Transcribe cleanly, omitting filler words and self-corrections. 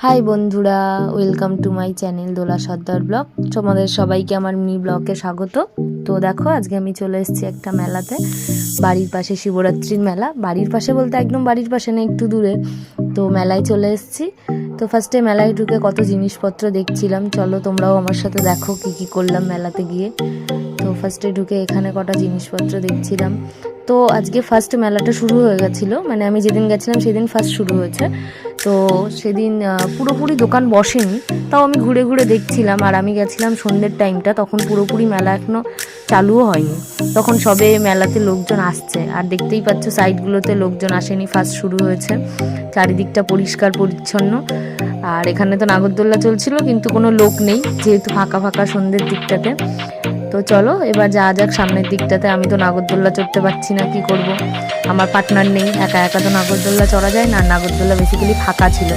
High বন্ধুরা, welcome to my channel Dola Sardar blog. তোমাদের সবাইকে আমার মিনি ব্লগে স্বাগত। তো দেখো, আজকে আমি চলে এসেছি একটা মেলাতে, বাড়ির পাশে শিবরাত্রির মেলা। বাড়ির পাশে বলতে একদম বাড়ির পাশে না, একটু দূরে। তো মেলায় চলে এসেছি। তো ফার্স্টে মেলায় ঢুকে কত জিনিসপত্র দেখছিলাম, চলো তোমরাও আমার সাথে দেখো কি কি করলাম মেলাতে গিয়ে। তো ফার্স্টে ঢুকে এখানে কটা জিনিসপত্র দেখছিলাম। তো আজকে ফার্স্ট মেলাটা শুরু হয়ে গেছিলো, মানে আমি যেদিন গেছিলাম সেদিন ফার্স্ট শুরু হয়েছে। তো সেদিন পুরোপুরি দোকান বসেনি, তাও আমি ঘুরে ঘুরে দেখছিলাম। আর আমি গেছিলাম সন্ধ্যের টাইমটা, তখন পুরোপুরি মেলা এখনও চালুও হয়নি, তখন সবে মেলাতে লোকজন আসছে। আর দেখতেই পাচ্ছ সাইডগুলোতে লোকজন আসেনি, ফার্স্ট শুরু হয়েছে। চারিদিকটা পরিষ্কার পরিচ্ছন্ন। আর এখানে তো নাগরদোল্লা চলছিল, কিন্তু কোনো লোক নেই, যেহেতু ফাঁকা ফাঁকা সন্ধ্যের দিকটাতে। তো চলো এবার যাওয়া যাক সামনের দিকটাতে। আমি তো নাগরদোল্লা চড়তে পারছি না, কি করব, আমার পার্টনার নেই, একা একা তো নাগরদোল্লা চড়া যায় না। নাগরদোল্লা বেসিক্যালি ফাঁকা ছিল।